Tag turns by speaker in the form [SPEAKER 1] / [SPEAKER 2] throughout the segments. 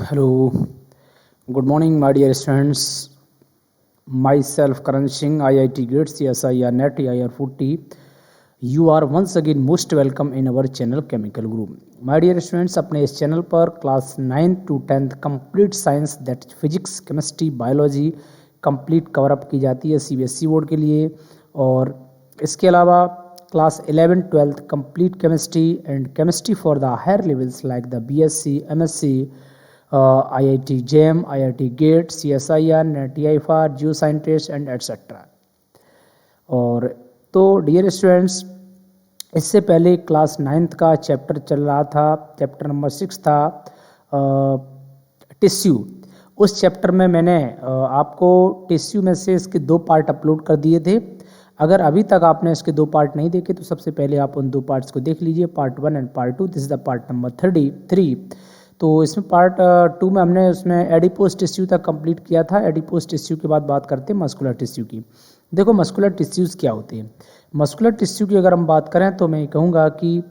[SPEAKER 1] Hello, good morning, my dear students. Myself, Karan Singh, IIT GATE, CSIR NET, IIR 40. You are once again most welcome in our channel Chemical Group. My dear students, अपने इस channel पर class 9 to 10th complete science that physics chemistry biology complete cover up की जाती है CBSE board के लिए, और इसके अलावा class 11 12th complete chemistry and chemistry for the higher levels like the BSc, MSc, IIT JAM, IIT GATE, CSIR, NET, IIFR, geo scientist and etcetera. और तो डियर स्टूडेंट्स, इससे पहले क्लास 9th का चैप्टर चल रहा था, चैप्टर नंबर 6 था tissue. उस चैप्टर में मैंने आपको टिश्यू में से इसके 2 पार्ट अपलोड कर दिए थे। अगर अभी तक आपने इसके 2 पार्ट नहीं देखे तो सबसे पहले आप उन 2 पार्ट्स को देख लीजिए, part 1 and part 2। This is the part number 33। तो इसमें पार्ट 2 में हमने उसमें एडिपोज टिश्यू तक कंप्लीट किया था। एडिपोज टिश्यू के बाद बात करते हैं मस्कुलर टिश्यू की। देखो मस्कुलर टिश्यूज़ क्या होते हैं। मस्कुलर टिश्यू की अगर हम बात करें तो मैं कहूँगा कि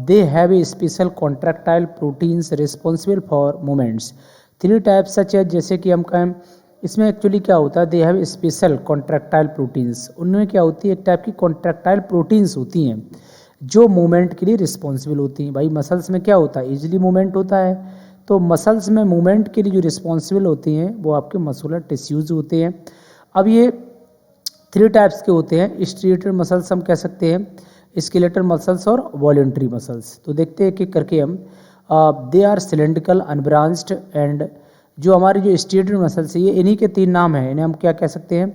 [SPEAKER 1] they have a special contractile proteins responsible for movements. 3 types such है, जैसे कि हम कहें इसमें एक्चुअली क्या होता है, they have special contractile proteins. उनमें क्या होती है, एक टाइप की कॉन्ट्रैक्टाइल प्रोटीन्स होती हैं जो मूवमेंट के लिए रिस्पॉन्सिबल होती हैं। भाई मसल्स में क्या होता है, इजीली मूवमेंट होता है, तो मसल्स में मूवमेंट के लिए जो रिस्पॉन्सिबल होती हैं वो आपके मस्कुलर टिश्यूज़ होते हैं। अब ये 3 टाइप्स के होते हैं। स्ट्रिएटेड मसल्स हम कह सकते हैं, स्केलेटल मसल्स और वॉलंटरी मसल्स। तो देखते हैं एक करके हम। They are cylindrical unbranched and जो हमारे जो स्ट्रिएटेड मसल्स है, ये इन्हीं के 3 नाम हैं। इन्हें हम क्या कह सकते हैं,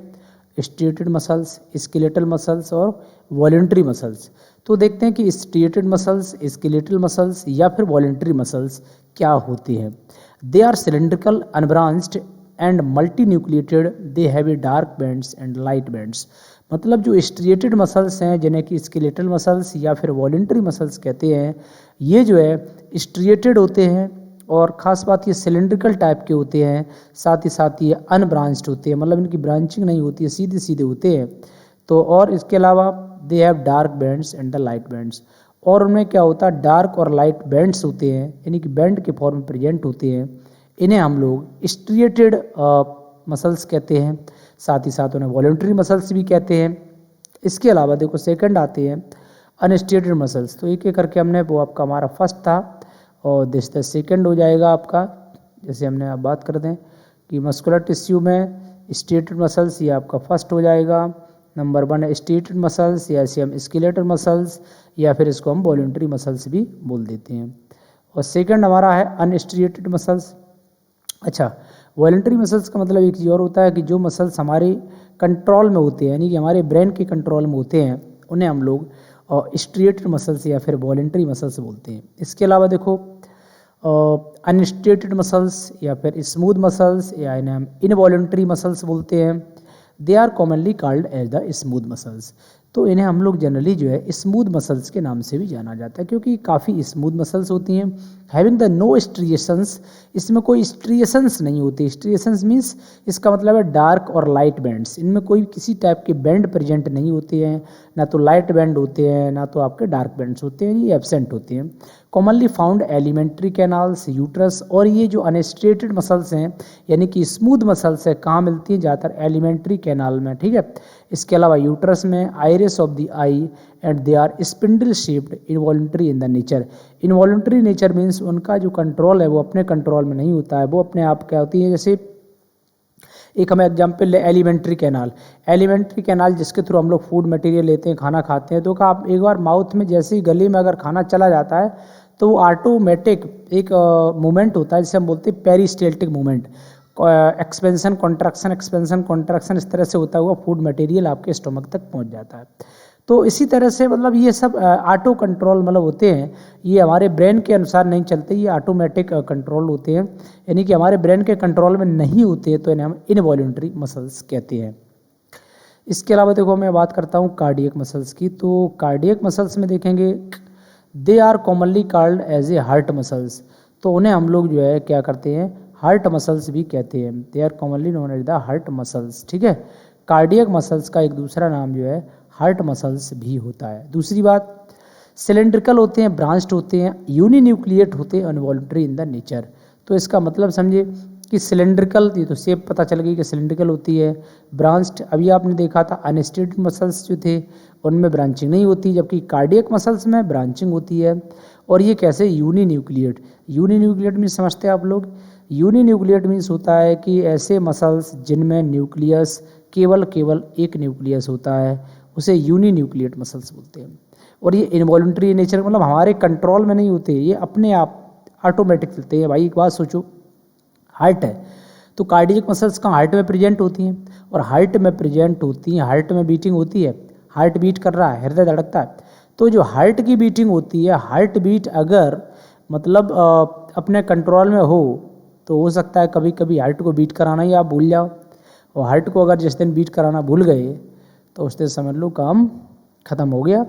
[SPEAKER 1] स्ट्रिएटेड मसल्स, स्केलेटल मसल्स और वॉलंटरी मसल्स। तो देखते हैं कि स्ट्रिएटेड मसल्स, स्केलेटल मसल्स या फिर वॉलंटरी मसल्स क्या होती हैं। They are cylindrical unbranched and multinucleated, they have a dark bands and light bands. मतलब जो स्ट्रिएटेड मसल्स हैं जिन्हें कि स्केलेटल मसल्स या फिर वॉलंटरी मसल्स कहते हैं, ये जो है स्ट्रिएटेड होते हैं, और ख़ास बात ये सिलेंड्रिकल टाइप के होते हैं, साथ ही ये अनब्रांच्ड होते हैं, मतलब इनकी ब्रांचिंग नहीं होती है, सीधे सीधे होते हैं। तो और इसके अलावा they have dark bands and the light bands, और उनमें क्या होता है, डार्क और लाइट बैंड्स होते हैं, यानी कि बैंड के फॉर्म में प्रेजेंट होते हैं। इन्हें हम लोग स्ट्रिएटेड मसल्स कहते हैं, साथ ही साथ उन्हें वॉलंटरी मसल्स भी कहते हैं। इसके अलावा देखो सेकंड आते हैं अनस्ट्रिएटेड मसल्स। तो एक एक करके हमने, वो आपका हमारा फर्स्ट था और दिस द सेकंड हो जाएगा आपका। जैसे हमने आप बात कर दें कि मस्कुलर टिश्यू में स्ट्रिएटेड मसल्स, ये आपका फर्स्ट हो जाएगा। नंबर 1 है स्ट्रिएटेड मसल्स, या इसे हम स्केलेटल मसल्स या फिर इसको हम वॉलंटरी मसल्स भी बोल देते हैं। और सेकंड हमारा है अनस्ट्रिएटेड मसल्स। अच्छा, वॉलंटरी मसल्स का मतलब एक चीज़ और होता है कि जो मसल्स हमारे कंट्रोल में होते हैं, यानी कि हमारे ब्रेन के कंट्रोल में होते हैं, उन्हें हम लोग स्ट्रिएटेड मसल्स या फिर वॉलंटरी मसल्स बोलते हैं। इसके अलावा देखो अनस्ट्रिएटेड मसल्स या फिर स्मूथ मसल्स, या इन्हें हम इनवॉलंटरी मसल्स बोलते हैं। They are commonly called as the smooth muscles. तो इन्हें हम लोग जनरली जो है स्मूथ मसल्स के नाम से भी जाना जाता है, क्योंकि काफ़ी स्मूथ मसल्स होती हैं। हैविंग द नो स्ट्रिएशंस, इसमें कोई स्ट्रिएशंस नहीं होती। स्ट्रिएशंस मीन्स इसका मतलब है डार्क और लाइट बैंड्स। इनमें कोई किसी टाइप के बैंड प्रेजेंट नहीं होते हैं, ना तो लाइट बैंड होते हैं ना तो आपके डार्क बैंड्स होते हैं, ये एब्सेंट होते हैं। Commonly found alimentary canals, uterus, और ये जो अनस्ट्रिएटेड मसल्स हैं यानी कि स्मूथ मसल्स है, कहाँ मिलती हैं, ज़्यादातर एलिमेंट्री कैनाल में, ठीक है। इसके अलावा यूट्रस में, iris of the eye, and they are spindle shaped, involuntary in the nature. Involuntary nature means उनका जो कंट्रोल है वो अपने कंट्रोल में नहीं होता है, वो अपने आप क्या होती है। जैसे एक हमें एग्जाम्पल ले एलिमेंट्री कैनाल। एलिमेंट्री कैनाल जिसके थ्रू हम लोग फूड मटेरियल लेते हैं, खाना खाते हैं, तो का आप एक बार माउथ में जैसे ही गले में अगर खाना चला जाता है तो वो ऑटोमेटिक एक मूवमेंट होता है जिसे हम बोलते हैं पेरिस्टेल्टिक मूवमेंट। एक्सपेंशन कॉन्ट्रैक्शन इस तरह से होता हुआ फूड मटेरियल आपके स्टोमक तक पहुंच जाता है। तो इसी तरह से मतलब ये सब ऑटो कंट्रोल मतलब होते हैं, ये हमारे ब्रेन के अनुसार नहीं चलते, ये ऑटोमेटिक कंट्रोल होते हैं, यानी कि हमारे ब्रेन के कंट्रोल में नहीं होते हैं, तो इन्हें हम इनवॉलंटरी मसल्स कहते हैं। इसके अलावा देखो मैं बात करता हूँ कार्डियक मसल्स की। तो कार्डियक मसल्स में देखेंगे they are commonly called as a heart muscles. तो उन्हें हम लोग जो है क्या करते हैं, हार्ट मसल्स भी कहते हैं। They are commonly known as the heart muscles, ठीक है। कार्डियक मसल्स का एक दूसरा नाम जो है हार्ट मसल्स भी होता है। दूसरी बात, सिलेंड्रिकल होते हैं, ब्रांच्ड होते हैं, यूनिन्यूक्लिएट होते हैं, अनवॉलंटरी इन द नेचर। तो इसका मतलब समझे कि सिलेंड्रिकल, ये तो शेप पता चल गई कि सिलेंड्रिकल होती है। ब्रांच्ड, अभी आपने देखा था अनस्टेटेड मसल्स जो थे उनमें ब्रांचिंग नहीं होती, जबकि कार्डियक मसल्स में ब्रांचिंग होती है। और ये कैसे, यूनिन्यूक्लिएट। यूनिन्यूक्लिएट मीन्स समझते हैं आप लोग, यूनिन्यूक्लिएट मीन्स होता है कि ऐसे मसल्स जिनमें न्यूक्लियस केवल एक न्यूक्लियस होता है, उसे यूनिन्यूक्लिएट मसल्स बोलते हैं। और ये इनवॉल्यूंटरी नेचर, मतलब हमारे कंट्रोल में नहीं होते, ये अपने आप ऑटोमेटिक चलते हैं। भाई एक बात सोचो, हार्ट है तो कार्डियक मसल्स कहाँ, हार्ट में प्रेजेंट होती हैं, और हार्ट में प्रेजेंट होती हैं, हार्ट में बीटिंग होती है, हार्ट बीट कर रहा है, हृदय धड़कता है। तो जो हार्ट की बीटिंग होती है, हार्ट बीट अगर मतलब अपने कंट्रोल में हो तो हो सकता है कभी कभी हार्ट को बीट कराना ही आप भूल जाओ, और हार्ट को अगर जिस दिन बीट कराना भूल गए तो उस दिन समझ लो काम ख़त्म हो गया।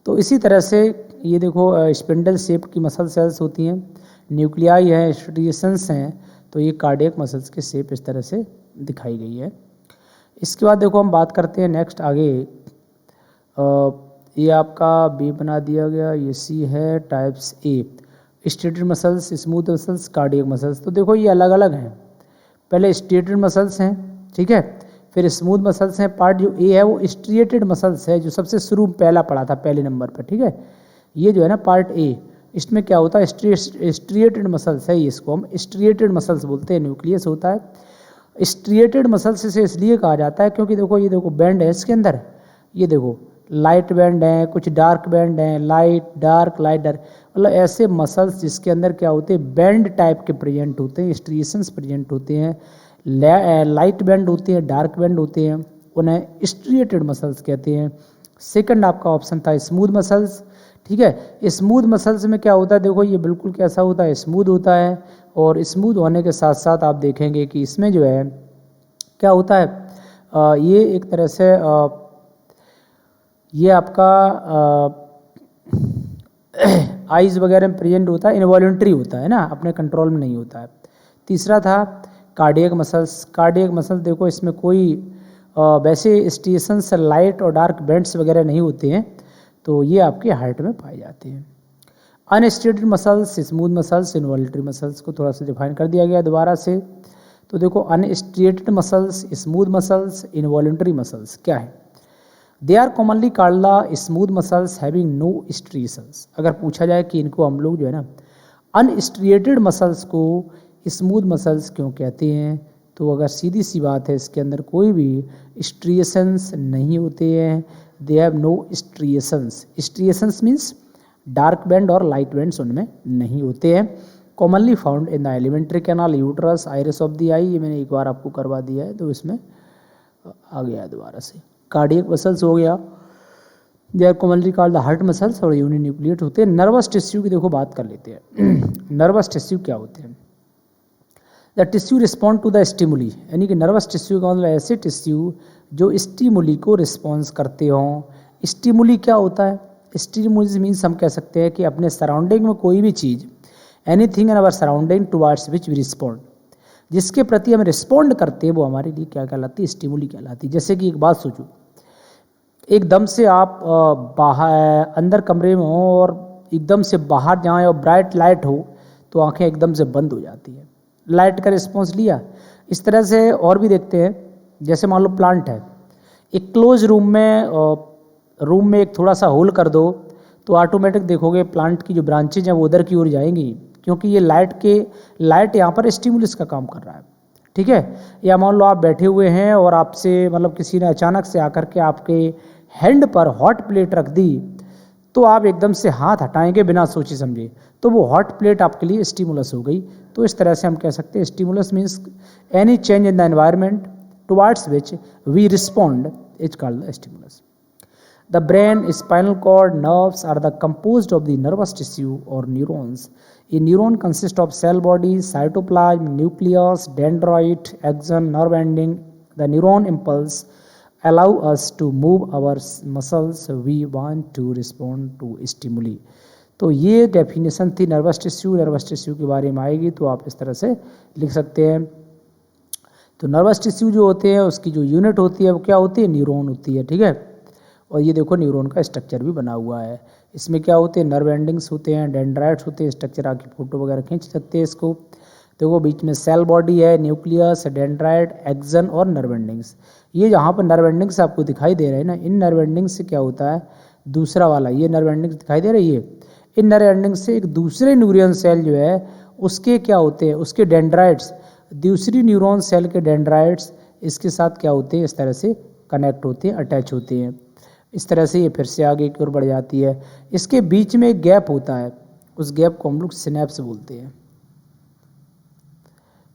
[SPEAKER 1] तो इसी तरह से ये देखो स्पिंडल शेप की मसल सेल्स होती हैं, न्यूक्लियाई हैं, स्ट्रिएशंस हैं, तो ये कार्डियक मसल्स के शेप इस तरह से दिखाई गई है। इसके बाद देखो हम बात करते हैं नेक्स्ट आगे, ये आपका बी बना दिया गया, ये सी है, types A, striated muscles, smooth muscles, cardiac muscles. तो देखो ये अलग अलग हैं, पहले स्टेटेड मसल्स हैं, ठीक है, फिर स्मूथ मसल्स हैं। पार्ट जो ए है वो स्ट्रिएटेड मसल्स है, जो सबसे शुरू में पहला पढ़ा था पहले नंबर पर, ठीक है। ये जो है ना पार्ट ए, इसमें क्या होता है, स्ट्रिएटेड मसल्स है, इसको हम स्ट्रिएटेड मसल्स बोलते हैं, न्यूक्लियस होता है। स्ट्रिएटेड मसल्स इसे इसलिए कहा जाता है क्योंकि देखो ये देखो बैंड है इसके अंदर, ये देखो लाइट बैंड है, कुछ डार्क बैंड है, लाइट डार्क, मतलब ऐसे मसल्स जिसके अंदर क्या होते हैं, बैंड टाइप के प्रेजेंट होते हैं, स्ट्रिएशंस प्रेजेंट होते हैं, लाइट बैंड होते हैं, डार्क बैंड होते हैं, उन्हें स्ट्रिएटेड मसल्स कहते हैं। सेकंड आपका ऑप्शन था स्मूथ मसल्स, ठीक है। स्मूथ मसल्स में क्या होता है, देखो ये बिल्कुल कैसा होता है, स्मूथ होता है, और स्मूथ होने के साथ साथ आप देखेंगे कि इसमें जो है क्या होता है, ये एक तरह से ये आपका आइज़ वगैरह में प्रेजेंट होता है, इनवॉल्यूंटरी होता है ना, अपने कंट्रोल में नहीं होता है। तीसरा था कार्डियक मसल्स। कार्डियक मसल्स देखो इसमें कोई वैसे स्टेशंस लाइट और डार्क बैंड्स वगैरह नहीं होते हैं, तो ये आपके हार्ट में पाए जाते हैं। Unstriated muscles, smooth muscles, involuntary muscles को थोड़ा सा डिफाइन कर दिया गया दोबारा से। तो देखो unstriated muscles, smooth muscles, involuntary muscles क्या है, they are commonly called the smooth muscles having no striations. अगर पूछा जाए कि इनको हम लोग जो है ना अनस्ट्रिएटेड मसल्स को स्मूथ मसल्स क्यों कहते हैं, तो अगर सीधी सी बात है, इसके अंदर कोई भी स्ट्रिएशंस नहीं होते हैं, they have no striations. Striations means dark band और लाइट बैंड्स उनमें नहीं होते हैं। Commonly found in the alimentary canal, uterus, iris of the eye, ये मैंने एक बार आपको करवा दिया है तो इसमें आ गया है दोबारा से। कार्डियक मसल्स हो गया, they are commonly called the heart muscles, और यूनिन्यूक्लिएट होते हैं। नर्वस टिश्यू की देखो बात कर लेते हैं। नर्वस टिश्यू क्या होते हैं, the tissue respond to the stimuli, यानी कि नर्वस टिश्यू का मतलब ऐसे टिश्यू जो स्टिमुली को रिस्पॉन्स करते हों। स्टिमुली क्या होता है, स्टिमुली मीन्स हम कह सकते हैं कि अपने सराउंडिंग में कोई भी चीज़, anything in our surrounding towards which we respond, जिसके प्रति हम रिस्पॉन्ड करते हैं वो हमारे लिए क्या कहलाती है, स्टिमुली कहलाती है। जैसे कि एक बात सोचो, एकदम से आप बाहर अंदर कमरे में हो और एकदम से बाहर जाएं और ब्राइट लाइट हो तो आंखें एकदम से बंद हो जाती हैं, लाइट का रिस्पॉन्स लिया। इस तरह से और भी देखते हैं, जैसे मान लो प्लांट है, एक क्लोज रूम में एक थोड़ा सा होल कर दो तो ऑटोमेटिक देखोगे प्लांट की जो ब्रांचेज हैं वो उधर की ओर जाएंगी, क्योंकि ये लाइट यहाँ पर स्टिमुलस का काम कर रहा है, ठीक है। या मान लो आप बैठे हुए हैं और आपसे मतलब किसी ने अचानक से आकर के आपके हैंड पर हॉट प्लेट रख दी, तो आप एकदम से हाथ हटाएंगे बिना सोचे समझे, तो वो हॉट प्लेट आपके लिए स्टिमुलस हो गई। तो इस तरह से हम कह सकते हैं stimulus means any change in the environment towards which we respond is called the stimulus. The brain, spinal cord, nerves are the composed of the nervous tissue or neurons. A neuron consists of cell body, cytoplasm, nucleus, dendrite, axon, nerve ending. The neuron impulse allow us to move our muscles we want to respond to stimuli. तो ये definition थी nervous tissue के बारे में आएगी तो आप इस तरह से लिख सकते हैं। तो नर्वस टिश्यू जो होते हैं उसकी जो यूनिट होती है वो क्या होती है, न्यूरॉन होती है, ठीक है। और ये देखो न्यूरॉन का स्ट्रक्चर भी बना हुआ है, इसमें क्या होते हैं, नर्व एंडिंग्स होते हैं, डेंड्राइट्स होते हैं, स्ट्रक्चर आके फोटो वगैरह खींच सकते हैं इसको। देखो बीच में सेल बॉडी है, न्यूक्लियस, डेंड्राइट, एक्सन और नर्व एंडिंग्स। ये जहाँ पर नर्व एंडिंग्स आपको दिखाई दे रहे हैं ना, इन नर्व एंडिंग्स से क्या होता है, दूसरा वाला ये नर्व एंडिंग्स दिखाई दे रही है, इन नर्व एंडिंग्स से एक दूसरे न्यूरॉन सेल जो है उसके क्या होते हैं, उसके डेंड्राइट्स, दूसरी न्यूरॉन सेल के डेंड्राइट्स इसके साथ क्या होते हैं, इस तरह से कनेक्ट होते हैं, अटैच होते हैं। इस तरह से ये फिर से आगे की ओर बढ़ जाती है। इसके बीच में एक गैप होता है, उस गैप को हम लोग सिनेप्स बोलते हैं।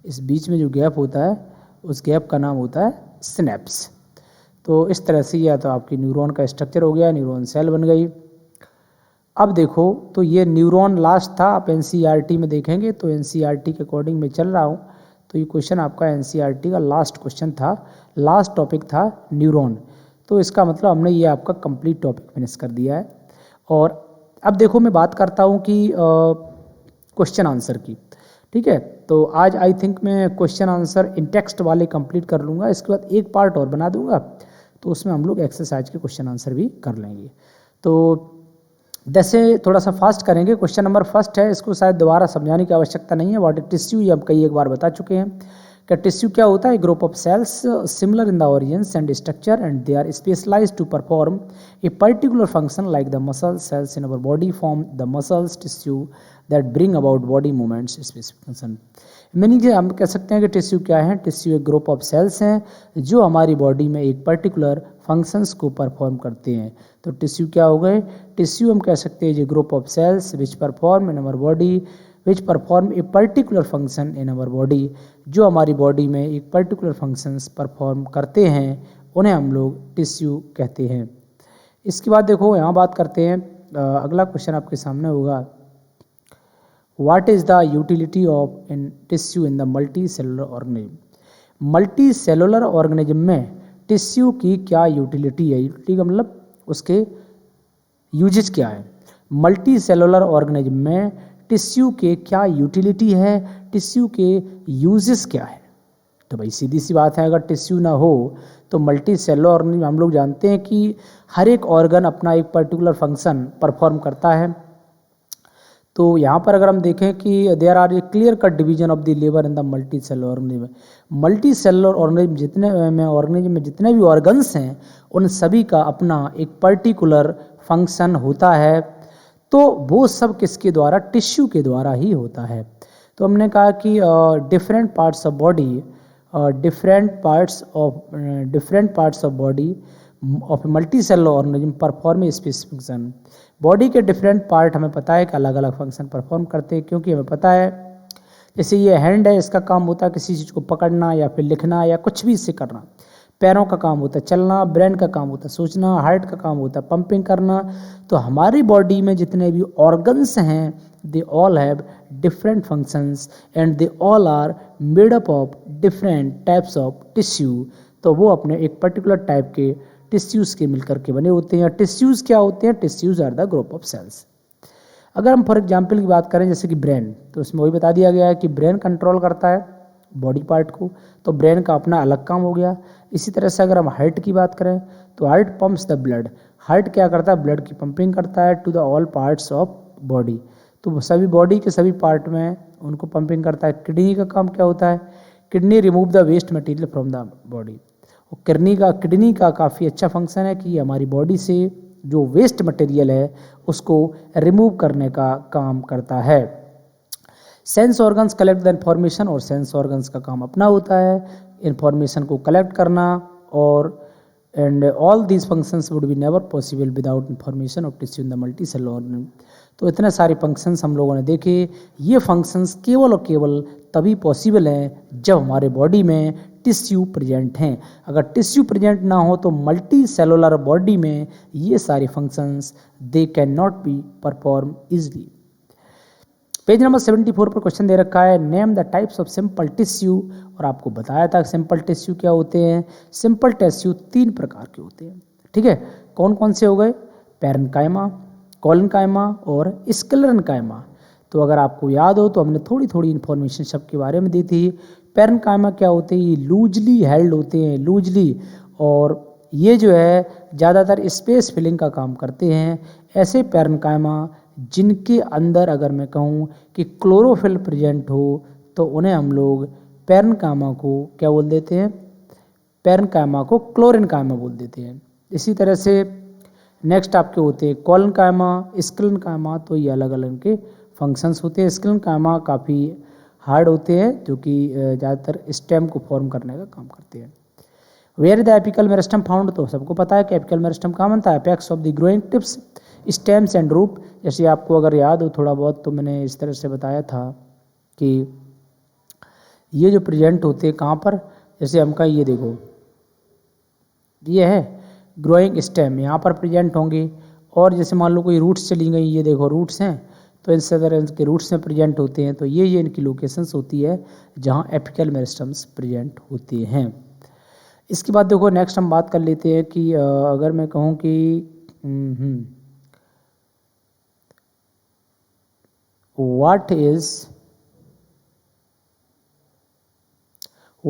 [SPEAKER 1] इस बीच में जो गैप होता है उस गैप का नाम होता है सिनेप्स। तो इस तरह से या तो आपकी न्यूरॉन का स्ट्रक्चर हो गया, न्यूरॉन सेल बन गई। अब देखो तो ये न्यूरॉन लास्ट था, आप एनसीईआरटी में देखेंगे तो एनसीईआरटी के अकॉर्डिंग मैं चल रहा हूँ, तो ये क्वेश्चन आपका एनसीईआरटी का लास्ट क्वेश्चन था, लास्ट टॉपिक था न्यूरॉन। तो इसका मतलब हमने ये आपका कंप्लीट टॉपिक फिनिश कर दिया है। और अब देखो मैं बात करता हूँ कि क्वेश्चन आंसर की, ठीक है। तो आज आई थिंक मैं क्वेश्चन आंसर इन टेक्स्ट वाले कंप्लीट कर लूँगा, इसके बाद एक पार्ट और बना दूंगा, तो उसमें हम लोग एक्सरसाइज के क्वेश्चन आंसर भी कर लेंगे। तो जैसे थोड़ा सा फास्ट करेंगे। क्वेश्चन नंबर फर्स्ट है, इसको शायद दोबारा समझाने की आवश्यकता नहीं है। व्हाट इज टिश्यू, ये हम कई एक बार बता चुके हैं। कि टिश्यू क्या होता है? Group of cells similar in the origins and structure and they are specialised to perform a particular function like the muscle cells in our body form the muscles tissue that bring about body movements specific function. Meaning हम कह सकते हैं कि tissue क्या है? Tissue एक group of sales हैं जो हमारी बॉडी में एक पर्टिकुलर फंक्शंस को परफॉर्म करते हैं। तो टिश्यू क्या हो गए? टिश्यू हम कह सकते हैं जो group of cells which perform in our body, which perform a particular function in our body, जो हमारी बॉडी में एक पर्टिकुलर फंक्शंस परफॉर्म करते हैं, उन्हें हम लोग टिश्यू कहते हैं। इसके बाद देखो यहाँ बात करते हैं, अगला क्वेश्चन आपके सामने होगा, what is the utility of in tissue in the multicellular organism. Multicellular organism में टिश्यू की क्या यूटिलिटी है? यूटिलिटी का मतलब उसके यूजेस क्या है। मल्टी सेलुलर ऑर्गेनिज्म में टिश्यू के क्या यूटिलिटी है, टिश्यू के यूजेस क्या है? तो भाई सीधी सी बात है, अगर टिश्यू ना हो तो मल्टी सेलुलर ऑर्गेनिज्म, हम लोग जानते हैं कि हर एक ऑर्गन अपना एक पर्टिकुलर फंक्शन परफॉर्म करता है। तो यहाँ पर अगर हम देखें कि there are a clear cut division of the liver in the multicellular organism. Multicellular organism organism में जितने भी ऑर्गन्स हैं उन सभी का अपना एक पर्टिकुलर फंक्शन होता है। तो वो सब किसके द्वारा? टिश्यू के द्वारा ही होता है। तो हमने कहा कि different parts of body, different parts of body of multi cellular organism perform specific function. Body के डिफरेंट पार्ट हमें पता है कि अलग अलग फंक्शन परफॉर्म करते हैं, क्योंकि हमें पता है जैसे ये हैंड है, इसका काम होता है किसी चीज़ को पकड़ना या फिर लिखना या कुछ भी इससे करना। पैरों का काम होता है चलना, ब्रेन का काम होता है सोचना, हार्ट का काम होता है पंपिंग करना। तो हमारी बॉडी में जितने भी ऑर्गन्स हैं they all have different functions and they all are made up of different types of tissue. तो वो अपने एक पर्टिकुलर टाइप के टिश्यूज़ के मिलकर के बने होते हैं। टिश्यूज़ क्या होते हैं? Tissues are the group of cells. अगर हम फॉर एग्जांपल की बात करें जैसे कि ब्रेन, तो उसमें वही बता दिया गया है कि ब्रेन कंट्रोल करता है बॉडी पार्ट को, तो ब्रेन का अपना अलग काम हो गया। इसी तरह से अगर हम हार्ट की बात करें तो heart pumps the blood. Heart क्या करता है? ब्लड की पंपिंग करता है to the all parts of body. तो सभी बॉडी के सभी पार्ट में उनको पंपिंग करता है। किडनी का काम क्या होता है? Kidney remove the waste material from the body. और किडनी का काफ़ी अच्छा फंक्शन है कि हमारी बॉडी से जो वेस्ट मटेरियल है उसको रिमूव करने का काम करता है। Sense organs collect the information, और सेंस ऑर्गन्स का काम अपना होता है इन्फॉर्मेशन को कलेक्ट करना। और and all these functions would be never possible without information of tissue in the multicellular organism. तो इतने सारे फंक्शंस हम लोगों ने देखे। ये फंक्शंस केवल और केवल तभी पॉसिबल हैं जब हमारे बॉडी में टिश्यू प्रेजेंट हैं। अगर टिश्यू प्रेजेंट ना हो तो मल्टी सेलुलर बॉडी में ये सारे functions they can not be perform easily. Page number 74 पर क्वेश्चन दे रखा है, name the types of simple tissue. और आपको बताया था सिंपल टिश्यू क्या होते हैं। सिंपल टिश्यू 3 प्रकार के होते हैं, ठीक है। कौन कौन से हो गए? पैरेन्काइमा, कोलेनकाइमा और स्क्लेरेन्काइमा। तो अगर आपको याद हो तो हमने थोड़ी थोड़ी इन्फॉर्मेशन सबके बारे में दी थी। पैरेन्काइमा क्या होते हैं? ये लूजली हेल्ड होते हैं, लूजली, और ये जो है ज़्यादातर स्पेस फिलिंग का काम करते हैं। ऐसे पैरेन्काइमा जिनके अंदर अगर मैं कहूँ कि क्लोरोफिल प्रेजेंट हो तो उन्हें हम लोग पैरेन्काइमा को क्या बोल देते हैं, पैरेन्काइमा को क्लोरेन्काइमा बोल देते हैं। इसी तरह से नेक्स्ट आपके होते हैं कोलेनकाइमा, स्क्लेरेन्काइमा। तो ये अलग अलग के फंक्शंस होते हैं। स्क्लेरेन्काइमा काफ़ी हार्ड होते हैं जो कि ज़्यादातर स्टेम को फॉर्म करने का काम करते हैं। Where is the apical meristem found, तो सबको पता है कि एपिकल मेरिस्टम कहाँ बनता है, apex of the growing tips, stems and root. जैसे आपको अगर याद हो थोड़ा बहुत तो मैंने इस तरह से बताया था कि ये जो प्रेजेंट होते हैं कहाँ पर, जैसे हमका ये देखो ये है ग्रोइंग स्टेम, यहाँ पर प्रेजेंट होंगे। और जैसे मान लो कोई रूट्स चली गई, ये देखो रूट्स हैं, तो इस तरह इनके रूट्स में प्रेजेंट होते हैं। तो ये इनकी लोकेशंस होती है जहाँ एपिकल मेरिस्टम्स प्रेजेंट होते हैं। इसके बाद देखो नेक्स्ट हम बात कर लेते हैं कि अगर मैं कहूँ कि what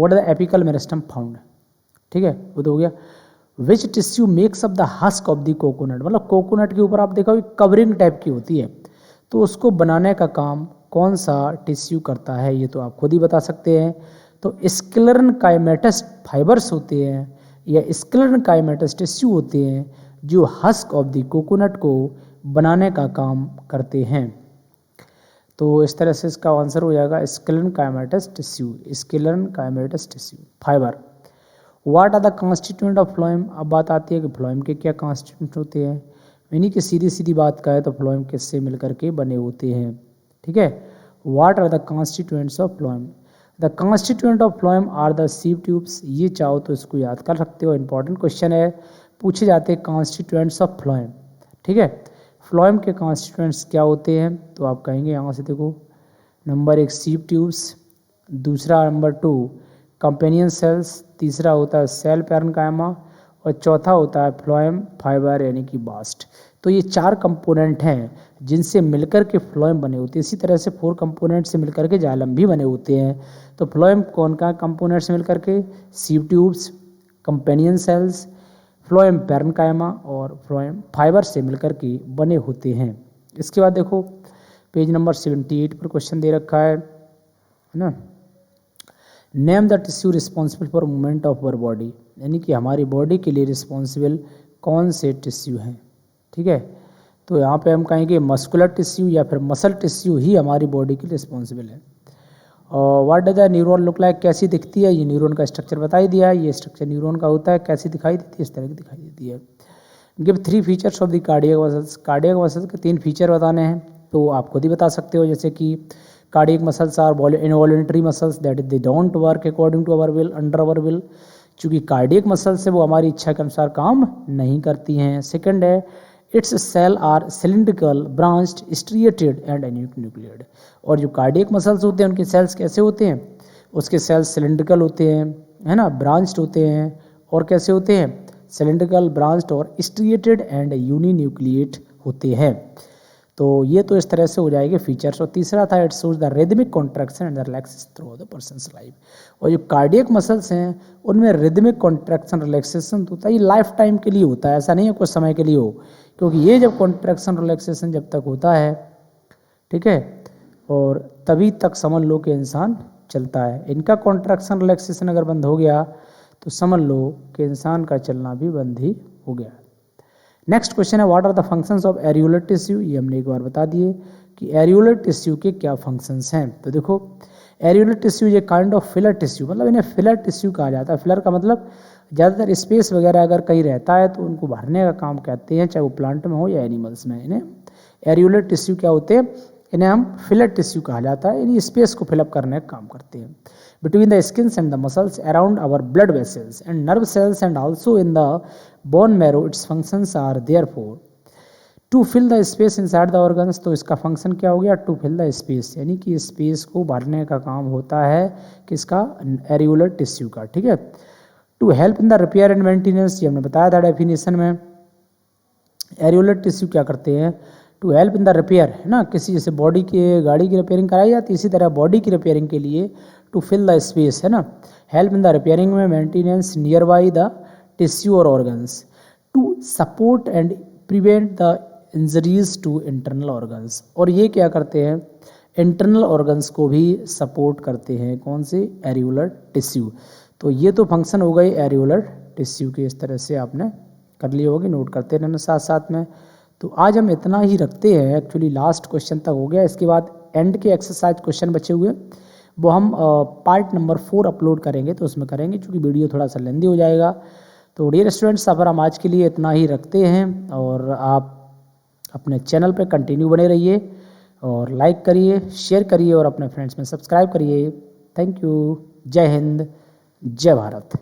[SPEAKER 1] the apical meristem found, ठीक है, वो तो हो गया। Which tissue makes up the husk of the coconut, मतलब कोकोनट के ऊपर आप देखा कवरिंग टाइप की होती है, तो उसको बनाने का काम कौन सा टिश्यू करता है, ये तो आप खुद ही बता सकते हैं। तो स्क्लेरेन्काइमेटस फाइबर्स होते हैं या स्क्लेरेन्काइमेटस टिश्यू होते हैं जो हस्क ऑफ द कोकोनट को बनाने का काम करते हैं। तो इस तरह से इसका आंसर हो जाएगा sclerenchymatous tissue, sclerenchymatous tissue fibre. What are the constituent of phloem, अब बात आती है कि फ्लोएम के क्या कॉन्स्टिट्यूएंट होते हैं। यानी कि सीधी सीधी बात का है तो फ्लोएम किससे मिलकर के बने होते हैं, ठीक है। What are the constituents of phloem, the constituent of phloem are the sieve tubes. ये चाहो तो इसको याद कर सकते हो, इंपॉर्टेंट क्वेश्चन है, पूछे जाते हैं कॉन्स्टिट्यूएंट्स ऑफ फ्लोएम, ठीक है। फ्लोएम के कॉन्स्टिट्यूएंट्स क्या होते हैं, तो आप कहेंगे यहाँ से देखो, नंबर 1 सीव ट्यूब्स, दूसरा नंबर 2 कंपेनियन सेल्स, तीसरा होता है सेल पैरेन्काइमा और चौथा होता है फ्लोएम फाइबर यानी कि बास्ट। तो ये 4 कंपोनेंट हैं जिनसे मिलकर के फ्लोएम बने होते हैं। इसी तरह से 4 कंपोनेंट से मिलकर के जाइलम भी बने होते हैं। तो फ्लोएम कौन का कंपोनेंट से मिलकर के, sieve tubes, companion cells, phloem parenchyma और फ्लोएम फाइबर से मिलकर के बने होते हैं। इसके बाद देखो पेज नंबर 78 पर क्वेश्चन दे रखा है ना, name the tissue responsible for movement of our body, यानी कि हमारी बॉडी के लिए रिस्पॉन्सिबल कौन से टिश्यू हैं, ठीक है। तो यहाँ पे हम कहेंगे मस्कुलर टिश्यू या फिर मसल टिश्यू ही हमारी बॉडी के लिए रिस्पॉन्सिबल है। और what does the neuron look like, कैसी दिखती है, ये न्यूरॉन का स्ट्रक्चर बता ही दिया है। ये स्ट्रक्चर न्यूरॉन का होता है, कैसी दिखाई देती है, इस तरह की दिखाई देती है। Give 3 features of the cardiac muscles, cardiac muscles के 3 फीचर बताने हैं, तो आप खुद ही बता सकते हो। जैसे कि cardiac muscles are involuntary muscles that is they don't work according to our will, under our will. चूँकि कार्डियक मसल्स है वो हमारी इच्छा के अनुसार काम नहीं करती हैं। सेकंड है its cell are cylindrical branched striated and nucleated, और जो कार्डियक मसल्स होते हैं उनके सेल्स कैसे होते हैं, उसके सेल्स सिलिंड्रिकल होते हैं, है ना, ब्रांच्ड होते हैं, और कैसे होते हैं, सिलिंड्रिकल, ब्रांच्ड और स्ट्रिएटेड एंड यूनिन्यूक्लिएट होते हैं। तो ये तो इस तरह से हो जाएंगे फीचर्स। और तीसरा था it shows the rhythmic contraction and the relaxation through the persons life, और जो कार्डियक मसल्स हैं उनमें रिदमिक कॉन्ट्रैक्शन रिलैक्सेशन होता है, ये लाइफ टाइम के लिए होता है, ऐसा नहीं है कुछ समय के लिए हो, क्योंकि ये जब कॉन्ट्रैक्शन रिलैक्सेशन जब तक होता है, ठीक है, और तभी तक समझ लो कि इंसान चलता है। इनका कॉन्ट्रैक्शन रिलैक्सेशन अगर बंद हो गया तो समझ लो कि इंसान का चलना भी बंद ही हो गया। नेक्स्ट क्वेश्चन है what are the functions of areolar tissue, ये हमने एक बार बता दिए कि एरियोलर टिश्यू के क्या फंक्शंस हैं। तो देखो एरियोलर टिश्यू ये काइंड ऑफ फिलर टिश्यू, मतलब इन्हें फिलर टिश्यू कहा जाता है। फिलर का मतलब ज़्यादातर स्पेस वगैरह अगर कहीं रहता है तो उनको भरने का काम कहते हैं, चाहे वो प्लांट में हो या एनिमल्स में। इन्हें एरियोलर टिश्यू क्या होते हैं, इन्हें हम फिलर टिश्यू कहा जाता है, इन्हीं स्पेस को फिलअप करने का काम करते हैं। Between the skins and the muscles around our blood vessels and nerve cells and also in the bone marrow, its functions are therefore to fill the space inside the organs। तो इसका function क्या हो गया, to fill the space, यानी कि space को भरने का काम होता है किसका, एरियोलर टिश्यू का, ठीक है। To help in the repair and maintenance, ये हमने बताया था डेफिनेशन में। एरियोलर टिश्यू क्या करते हैं, to help in the repair, है ना, किसी जैसे बॉडी की गाड़ी की रिपेयरिंग कराई जाती है, इसी तरह बॉडी की रिपेयरिंग के लिए टू फिल द स्पेस, है ना, हेल्प इन द रिपेयरिंग में maintenance near by the tissue और organs, to support and prevent the injuries to internal organs. और ये क्या करते हैं, इंटरनल ऑर्गन्स को भी सपोर्ट करते हैं। कौन से? Areolar tissue. तो ये तो फंक्शन हो गए एरियोलर टिश्यू के, इस तरह से आपने कर लिए होगी, नोट करते रहना साथ साथ में। तो आज हम इतना ही रखते हैं, एक्चुअली लास्ट क्वेश्चन तक हो गया। इसके बाद एंड के एक्सरसाइज क्वेश्चन बचे हुए, वो हम पार्ट नंबर 4 अपलोड करेंगे, तो उसमें करेंगे, क्योंकि वीडियो थोड़ा सा लेंदी हो जाएगा। तो डियर स्टूडेंट्स, अब हम आज के लिए इतना ही रखते हैं, और आप अपने चैनल पे कंटिन्यू बने रहिए, और लाइक करिए, शेयर करिए, और अपने फ्रेंड्स में सब्सक्राइब करिए। Thank you. जय हिंद, जय भारत।